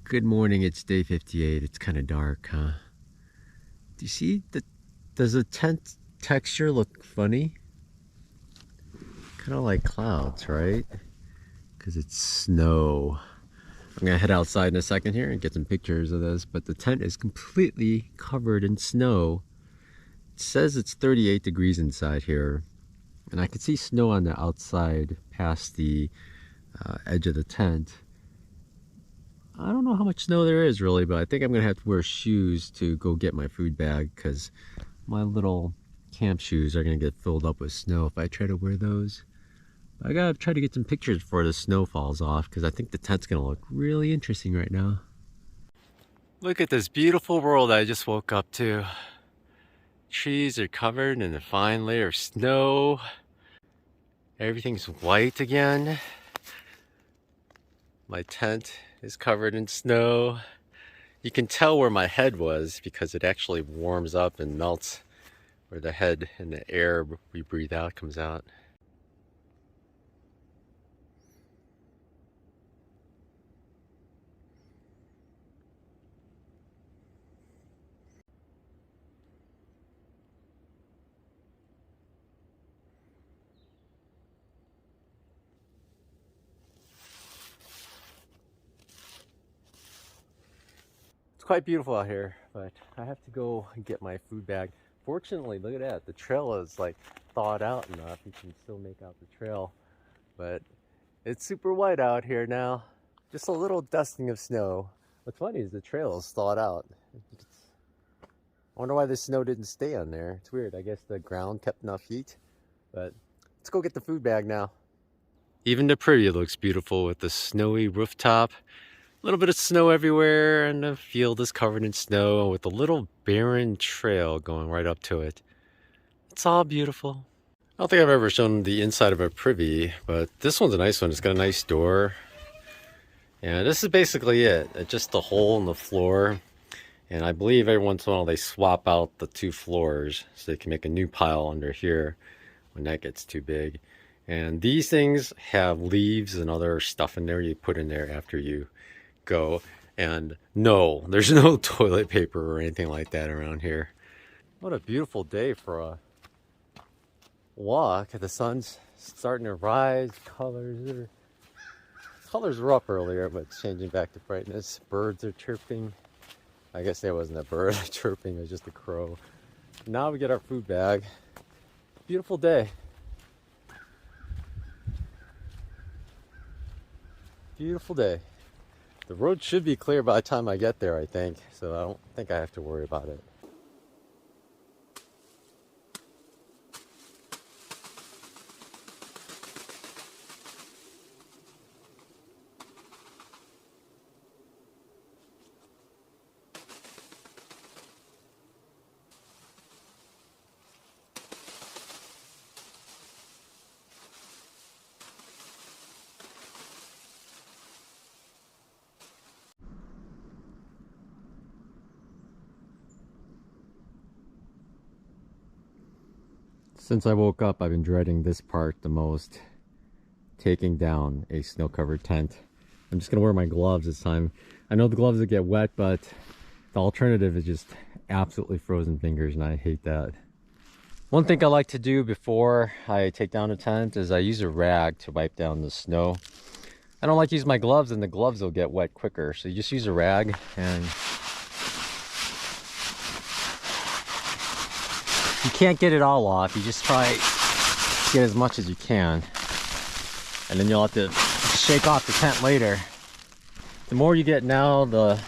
Good morning, it's day 58. It's kind of dark, huh? Do you see does the tent texture look funny? Kind of like clouds, right? Because it's snow. I'm gonna head outside in a second here and get some pictures of this, but the tent is completely covered in snow. It says it's 38 degrees inside here, and I can see snow on the outside past the edge of the tent. I don't know how much snow there is really, but I think I'm gonna have to wear shoes to go get my food bag because my little camp shoes are gonna get filled up with snow if I try to wear those. I gotta try to get some pictures before the snow falls off because I think the tent's gonna look really interesting right now. Look at this beautiful world I just woke up to. Trees are covered in a fine layer of snow. Everything's white again. My tent is covered in snow. You can tell where my head was because it actually warms up and melts where the head and the air we breathe out comes out. It's quite beautiful out here, but I have to go and get my food bag. Fortunately, look at that. The trail is like thawed out enough. You can still make out the trail, but it's super white out here now. Just a little dusting of snow. What's funny is the trail is thawed out. I wonder why the snow didn't stay on there. It's weird. I guess the ground kept enough heat, but let's go get the food bag now. Even the privy looks beautiful with the snowy rooftop. A little bit of snow everywhere, and the field is covered in snow with a little barren trail going right up to it. It's all beautiful. I don't think I've ever shown the inside of a privy, but this one's a nice one. It's got a nice door. And this is basically it. It's just a hole in the floor. And I believe every once in a while they swap out the two floors so they can make a new pile under here when that gets too big. And these things have leaves and other stuff in there you put in there after you go. And no, there's no toilet paper or anything like that around here. What a beautiful day for a walk. The sun's starting to rise. Colors were up earlier, but it's changing back to brightness. Birds are chirping. I guess that wasn't a bird chirping, it was just a crow. Now we get our food bag. Beautiful day. Beautiful day. The road should be clear by the time I get there, I think, so I don't think I have to worry about it. Since I woke up, I've been dreading this part the most. Taking down a snow-covered tent. I'm just gonna wear my gloves this time. I know the gloves will get wet, but the alternative is just absolutely frozen fingers, and I hate that. One thing I like to do before I take down a tent is I use a rag to wipe down the snow. I don't like to use my gloves, and the gloves will get wet quicker, so you just use a rag and you can't get it all off. You just try to get as much as you can, and then you'll have to shake off the tent later. The more you get now, the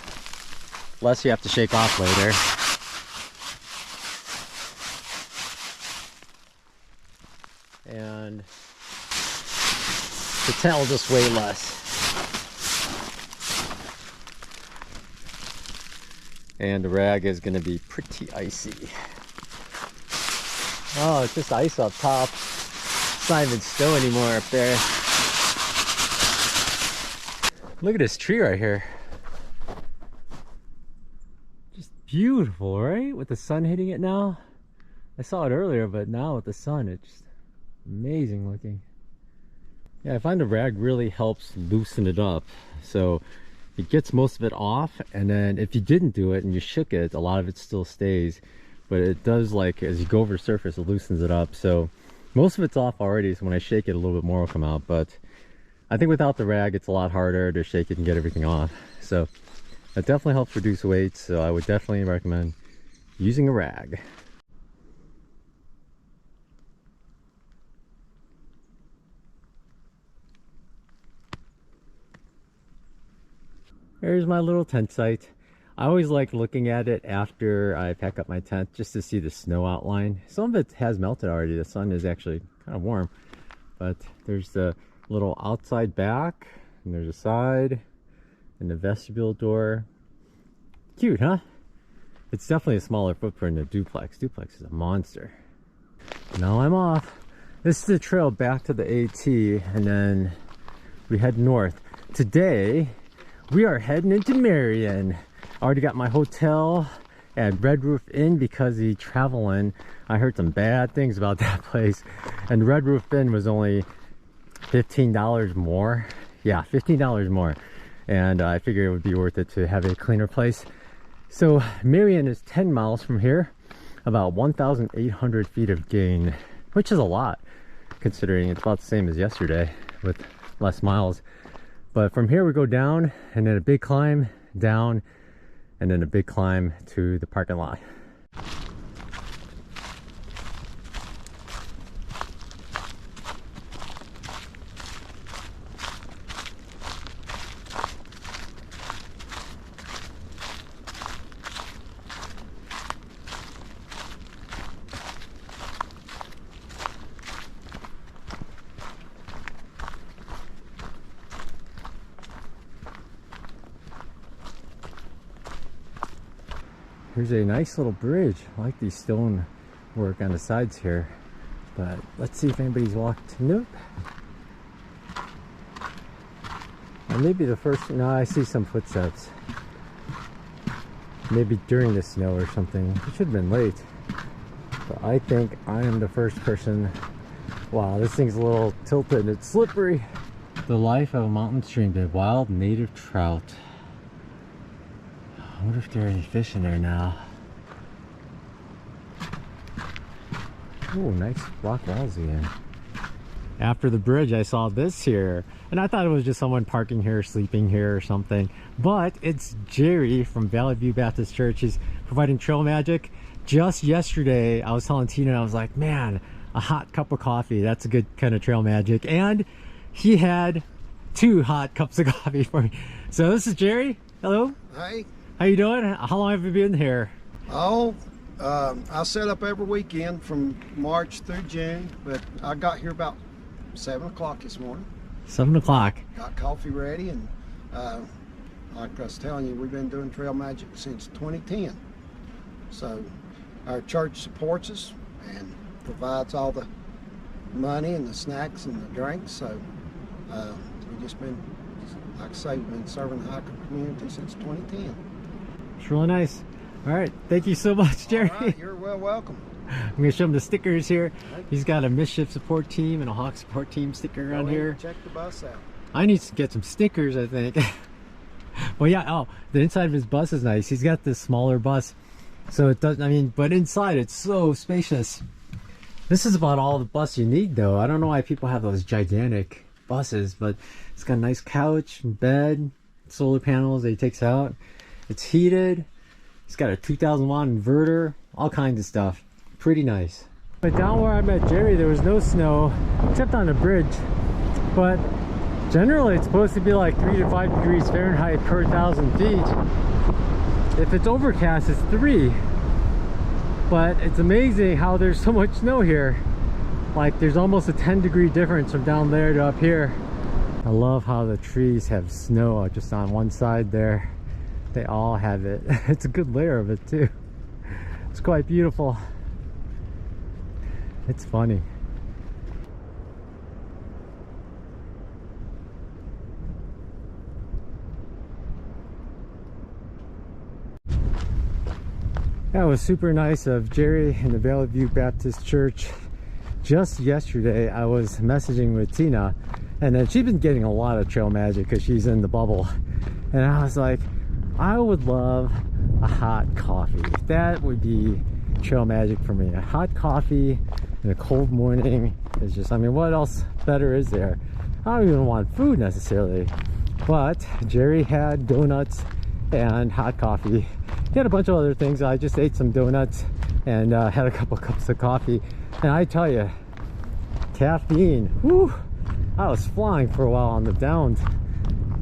less you have to shake off later. And the tent will just weigh less. And the rag is going to be pretty icy. Oh, it's just ice up top. It's not even snow anymore up there. Look at this tree right here. Just beautiful, right? With the sun hitting it now. I saw it earlier, but now with the sun, it's just amazing looking. Yeah, I find the rag really helps loosen it up. So it gets most of it off, and then if you didn't do it and you shook it, a lot of it still stays. But it does, like, as you go over the surface, it loosens it up. So most of it's off already, so when I shake it, a little bit more will come out. But I think without the rag, it's a lot harder to shake it and get everything off. So it definitely helps reduce weight, so I would definitely recommend using a rag. There's my little tent site. I always like looking at it after I pack up my tent just to see the snow outline. Some of it has melted already. The sun is actually kind of warm. But there's the little outside back, and there's a side, and the vestibule door. Cute, huh? It's definitely a smaller footprint than a duplex. Duplex is a monster. Now I'm off. This is the trail back to the AT, and then we head north. Today, we are heading into Marion. I already got my hotel at Red Roof Inn because the Travel Inn, I heard some bad things about that place. And Red Roof Inn was only $15 more. Yeah, $15 more. And I figured it would be worth it to have a cleaner place. So Marion is 10 miles from here, about 1,800 feet of gain, which is a lot considering it's about the same as yesterday with less miles. But from here we go down, and then a big climb down, and then a big climb to the parking lot. Here's a nice little bridge. I like these stone work on the sides here. But let's see if anybody's walked. Nope. Or maybe the first, no, I see some footsteps. Maybe during the snow or something. It should have been late. But I think I am the first person. Wow, this thing's a little tilted. It's slippery. The life of a mountain stream to wild native trout. I wonder if there are any fish in there now. Oh, nice rock walls again. After the bridge, I saw this here, and I thought it was just someone parking here, sleeping here or something. But it's Jerry from Valley View Baptist Church. He's providing trail magic. Just yesterday, I was telling Tina, I was like, man, a hot cup of coffee, that's a good kind of trail magic. And he had 2 hot cups of coffee for me. So this is Jerry. Hello. Hey. How you doing? How long have you been here? Oh, I set up every weekend from March through June, but I got here about 7 o'clock this morning. 7 o'clock. Got coffee ready, and like I was telling you, we've been doing trail magic since 2010. So our church supports us and provides all the money and the snacks and the drinks. So we've just been, like I say, we've been serving the hiker community since 2010. It's really nice. All right, thank you so much, Jerry. All right, you're well welcome. I'm gonna show him the stickers here. He's got a Mischief support team and a Hawk support team sticker on here. Check the bus out. I need to get some stickers, I think. Well, yeah. Oh, the inside of his bus is nice. He's got this smaller bus, so it doesn't. I mean, but inside it's so spacious. This is about all the bus you need, though. I don't know why people have those gigantic buses, but it's got a nice couch, bed, solar panels that he takes out. It's heated. It's got a 2,000 watt inverter, all kinds of stuff. Pretty nice. But down where I met Jerry, there was no snow, except on the bridge. But generally, it's supposed to be like 3 to 5 degrees Fahrenheit per 1,000 feet. If it's overcast, it's 3. But it's amazing how there's so much snow here. Like there's almost a 10-degree difference from down there to up here. I love how the trees have snow just on one side there. They all have it. It's a good layer of it too. It's quite beautiful. It's funny. That was super nice of Jerry and the Valley View Baptist Church. Just yesterday I was messaging with Tina, and then she's been getting a lot of trail magic because she's in the bubble. And I was like, I would love a hot coffee. That would be trail magic for me. A hot coffee in a cold morning is just, I mean, what else better is there? I don't even want food necessarily, but Jerry had donuts and hot coffee. He had a bunch of other things. I just ate some donuts and had a couple cups of coffee. And I tell you, caffeine, whew, I was flying for a while on the downs.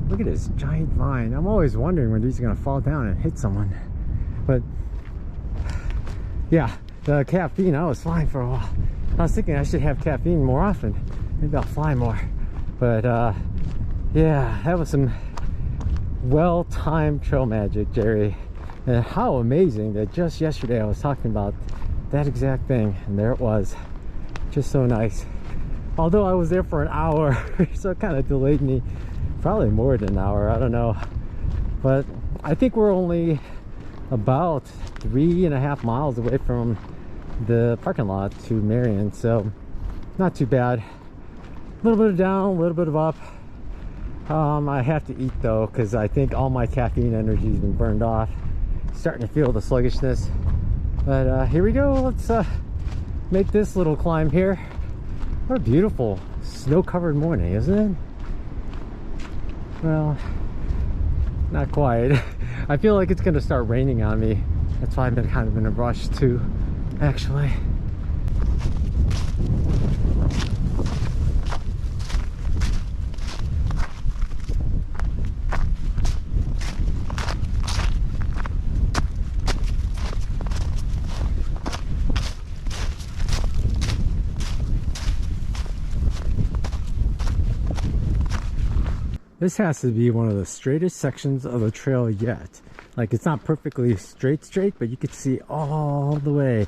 Look at this giant vine. I'm always wondering when these are gonna fall down and hit someone. But yeah, the caffeine, I was flying for a while. I was thinking I should have caffeine more often. Maybe I'll fly more. But yeah, that was some well-timed trail magic, Jerry. And how amazing that just yesterday I was talking about that exact thing, and there it was. Just so nice. Although I was there for an hour, so it kind of delayed me. Probably more than an hour, I don't know. But I think we're only about 3.5 miles away from the parking lot to Marion, so not too bad. A little bit of down, a little bit of up. I have to eat though, because I think all my caffeine energy has been burned off. Starting to feel the sluggishness. But here we go. Let's make this little climb here. What a beautiful snow-covered morning, isn't it? Well, not quite. I feel like it's gonna start raining on me. That's why I've been kind of in a rush too, actually. This has to be one of the straightest sections of the trail yet. Like, it's not perfectly straight, but you could see all the way.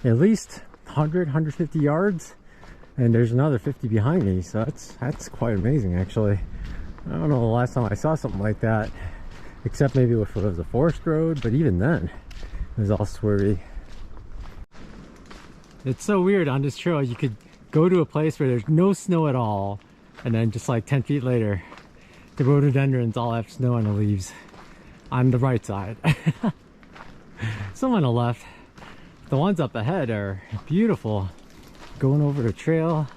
At least 100, 150 yards. And there's another 50 behind me, so that's quite amazing, actually. I don't know the last time I saw something like that. Except maybe if it was a forest road, but even then, it was all swervy. It's so weird on this trail. You could go to a place where there's no snow at all, and then just like 10 feet later, the rhododendrons all have snow on the leaves on the right side. Some on the left. The ones up ahead are beautiful. Going over the trail.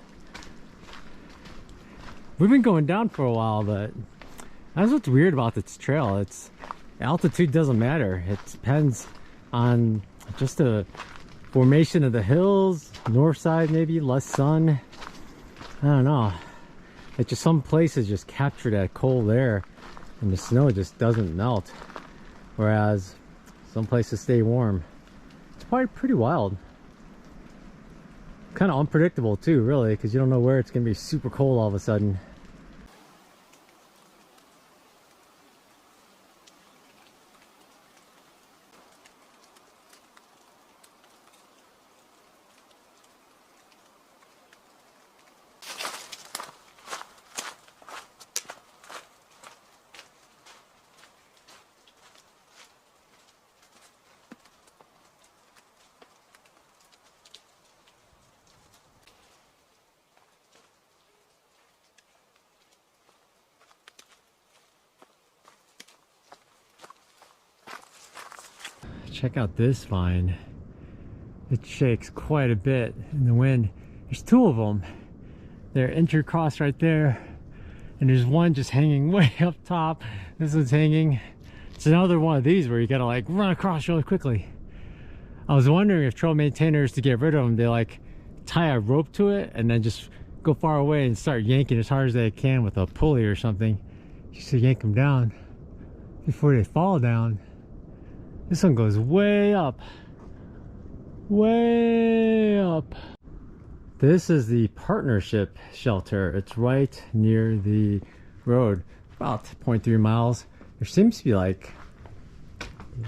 We've been going down for a while, but that's what's weird about this trail. It's altitude doesn't matter. It depends on just the formation of the hills, north side maybe, less sun. I don't know. It's just some places just capture that cold air and the snow just doesn't melt, whereas some places stay warm. It's probably pretty wild. Kind of unpredictable too, really, because you don't know where it's gonna be super cold all of a sudden. Check out this vine. It shakes quite a bit in the wind. There's two of them. They're intercrossed right there. And there's one just hanging way up top. This one's hanging. It's another one of these where you gotta like run across really quickly. I was wondering if trail maintainers, to get rid of them, they like tie a rope to it and then just go far away and start yanking as hard as they can with a pulley or something, just to yank them down before they fall down. This one goes way up. Way up. This is the partnership shelter. It's right near the road, about 0.3 miles. There seems to be like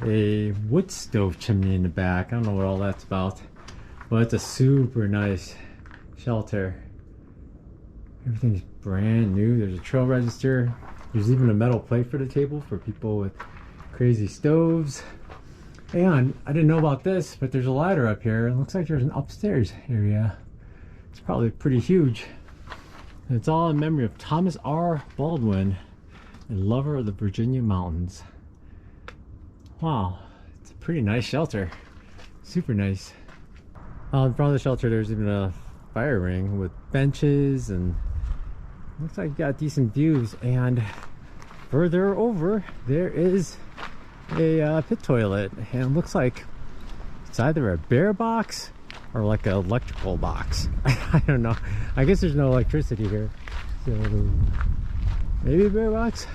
a wood stove chimney in the back. I don't know what all that's about, but it's a super nice shelter. Everything's brand new. There's a trail register. There's even a metal plate for the table for people with crazy stoves. And I didn't know about this, but there's a ladder up here. It looks like there's an upstairs area. It's probably pretty huge. And it's all in memory of Thomas R. Baldwin. a lover of the Virginia mountains. Wow, it's a pretty nice shelter. Super nice. In front of the shelter, there's even a fire ring with benches, and looks like you got decent views. And further over, there is a pit toilet, and it looks like it's either a bear box or like an electrical box. I don't know. I guess there's no electricity here, so maybe a bear box.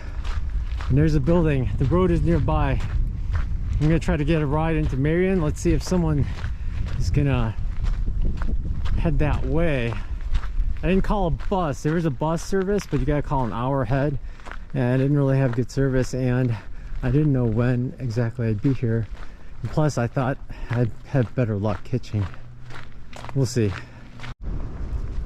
And there's a building. The road is nearby. I'm gonna try to get a ride into Marion. Let's see if someone is gonna head that way. I didn't call a bus. There is a bus service, but you gotta call an hour ahead, and I didn't really have good service, and I didn't know when exactly I'd be here. And plus, I thought I'd have better luck hitching. We'll see.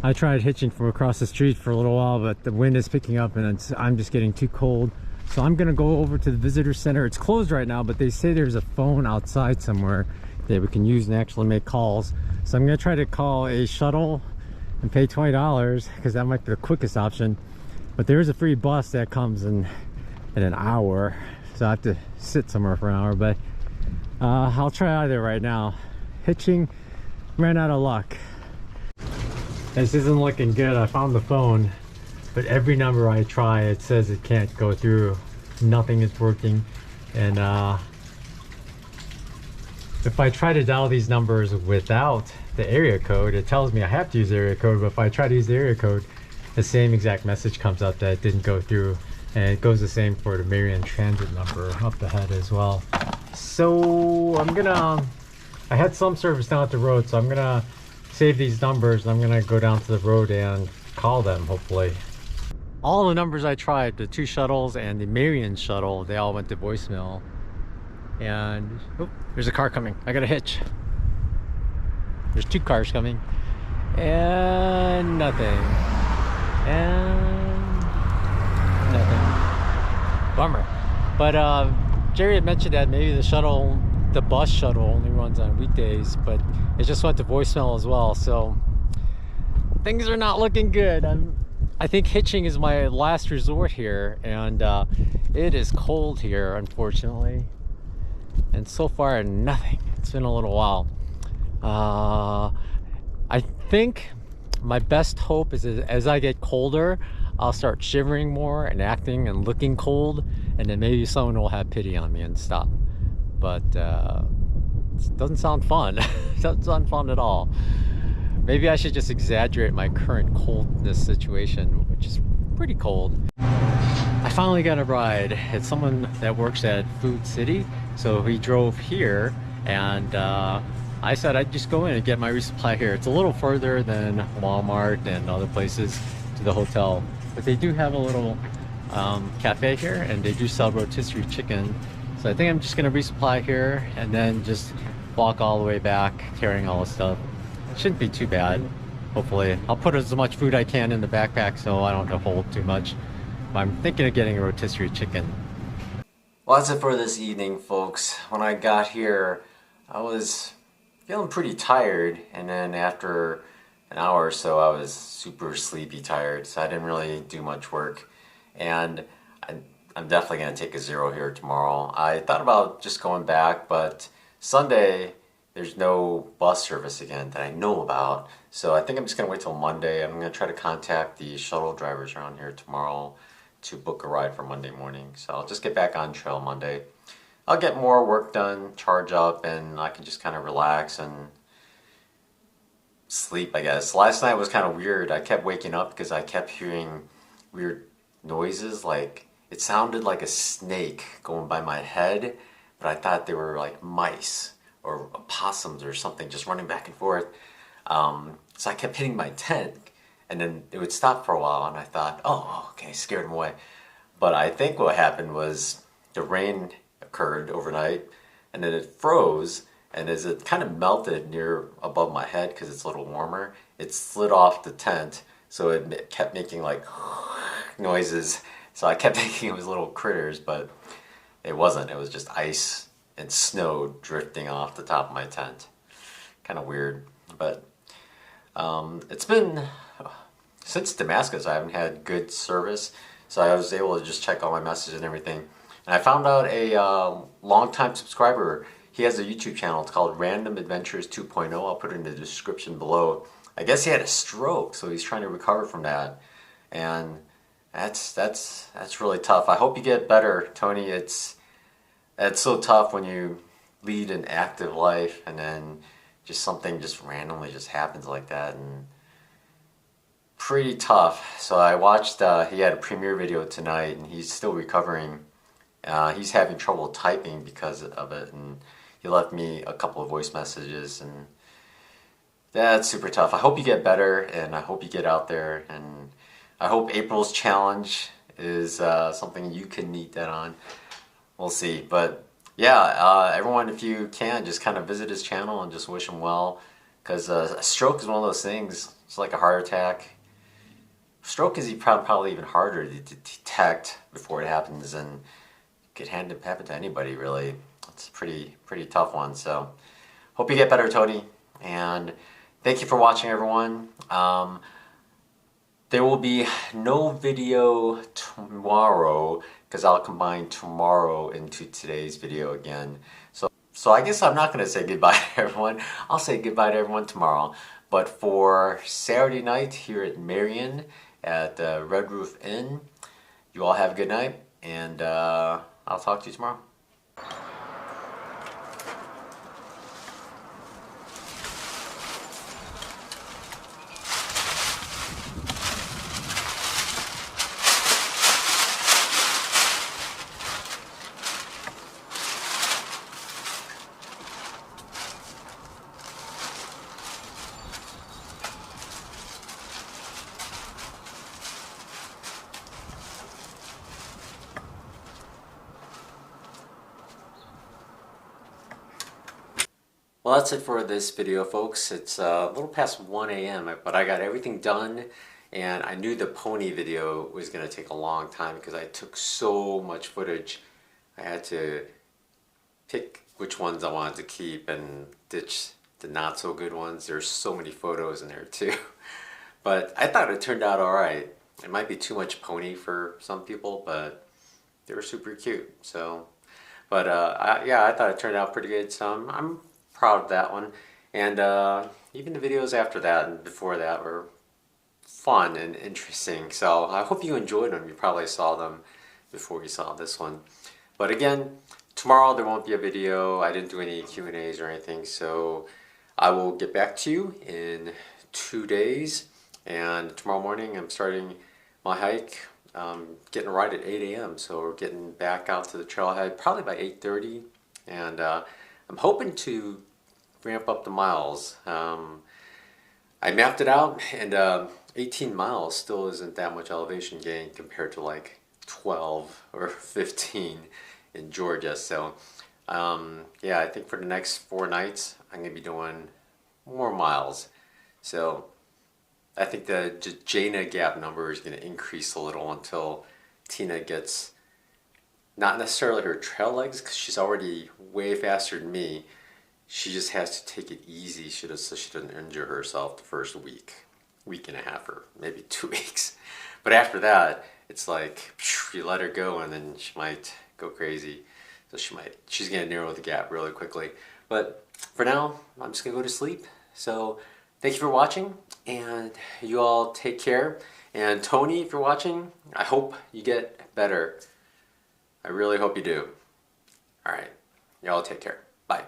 I tried hitching from across the street for a little while, but the wind is picking up and I'm just getting too cold. So I'm gonna go over to the visitor center. It's closed right now, but they say there's a phone outside somewhere that we can use and actually make calls. So I'm gonna try to call a shuttle and pay $20, because that might be the quickest option. But there is a free bus that comes in an hour, so I have to sit somewhere for an hour. But I'll try either right now. Hitching, ran out of luck. This isn't looking good. I found the phone, but every number I try, it says it can't go through. Nothing is working. And if I try to dial these numbers without the area code, it tells me I have to use the area code. But if I try to use the area code, the same exact message comes up that it didn't go through. And it goes the same for the Marion transit number up ahead as well. So I had some service down at the road, so I'm gonna save these numbers and I'm gonna go down to the road and call them, hopefully. All the numbers I tried, the 2 shuttles and the Marion shuttle, they all went to voicemail. And oh, there's a car coming. I got a hitch. There's 2 cars coming. And nothing. And nothing. Bummer. But Jerry had mentioned that maybe the bus shuttle only runs on weekdays, but it just went to voicemail as well. So things are not looking good. I think hitching is my last resort here, and it is cold here, unfortunately. And so far, nothing. It's been a little while. I think my best hope is as I get colder, I'll start shivering more and acting and looking cold, and then maybe someone will have pity on me and stop. But it doesn't sound fun. It doesn't sound fun at all. Maybe I should just exaggerate my current coldness situation, which is pretty cold. I finally got a ride. It's someone that works at Food City, so he drove here, and I said I'd just go in and get my resupply here. It's a little further than Walmart and other places to the hotel, but they do have a little cafe here, and they do sell rotisserie chicken. So I think I'm just gonna resupply here and then just walk all the way back carrying all the stuff. It shouldn't be too bad, hopefully. I'll put as much food I can in the backpack so I don't have to hold too much. But I'm thinking of getting a rotisserie chicken. Well, that's it for this evening, folks. When I got here, I was feeling pretty tired, and then after an hour or so I was super sleepy tired, so I didn't really do much work. And I'm definitely going to take a 0 here tomorrow. I thought about just going back, but Sunday there's no bus service again that I know about, so I think I'm just going to wait till Monday. I'm going to try to contact the shuttle drivers around here tomorrow to book a ride for Monday morning. So I'll just get back on trail Monday. I'll get more work done, charge up, and I can just kind of relax and sleep, I guess. Last night was kind of weird. I kept waking up because I kept hearing weird noises. Like, it sounded like a snake going by my head, but I thought they were like mice or opossums or something just running back and forth. So I kept hitting my tent, and then it would stop for a while, and I thought, oh, okay, scared them away. But I think what happened was the rain occurred overnight, and then it froze, and as it kind of melted near above my head because it's a little warmer, it slid off the tent, so it kept making like noises. So I kept thinking it was little critters, but it wasn't. It was just ice and snow drifting off the top of my tent. Kind of weird, but it's been since Damascus I haven't had good service, so I was able to just check all my messages and everything. And I found out a longtime subscriber. He has a YouTube channel. It's called Random Adventures 2.0. I'll put it in the description below. I guess he had a stroke, so he's trying to recover from that, and that's really tough. I hope you get better, Tony. It's so tough when you lead an active life and then just something just randomly just happens like that, and pretty tough. So I watched, he had a premiere video tonight, and he's still recovering. He's having trouble typing because of it, and he left me a couple of voice messages, and that's super tough. I hope you get better, and I hope you get out there, and I hope April's challenge is something you can meet that on. We'll see. But yeah, everyone, if you can, just kind of visit his channel and just wish him well, because a stroke is one of those things. It's like a heart attack. Stroke is probably even harder to detect before it happens, and it could happen to anybody, really. It's a pretty tough one. So hope you get better, Tony, and thank you for watching, everyone. There will be no video tomorrow because I'll combine tomorrow into today's video again. So I guess I'm not going to say goodbye to everyone. I'll say goodbye to everyone tomorrow. But for Saturday night here at Marion at Red Roof Inn, you all have a good night, and I'll talk to you tomorrow. Well, that's it for this video, folks. It's a little past 1 a.m., but I got everything done, and I knew the pony video was going to take a long time because I took so much footage. I had to pick which ones I wanted to keep and ditch the not so good ones. There's so many photos in there too. But I thought it turned out all right. It might be too much pony for some people, but they were super cute. So, but yeah, I thought it turned out pretty good. So I'm proud of that one, and even the videos after that and before that were fun and interesting. So I hope you enjoyed them. You probably saw them before you saw this one. But again, tomorrow there won't be a video. I didn't do any Q&As or anything, so I will get back to you in 2 days. And tomorrow morning I'm starting my hike, getting a ride at 8 a.m. So we're getting back out to the trailhead probably by 8:30, and I'm hoping to ramp up the miles. I mapped it out, and 18 miles still isn't that much elevation gain compared to like 12 or 15 in Georgia. So yeah, I think for the next 4 nights I'm gonna be doing more miles. So I think the Jaina gap number is gonna increase a little until Tina gets not necessarily her trail legs, because she's already way faster than me. She just has to take it easy so she doesn't injure herself the first week and a half, or maybe 2 weeks. But after that, it's like you let her go, and then she might go crazy. So she's gonna narrow the gap really quickly. But for now, I'm just gonna go to sleep. So thank you for watching, and you all take care. And Tony, if you're watching, I hope you get better. I really hope you do. All right, y'all take care. Bye.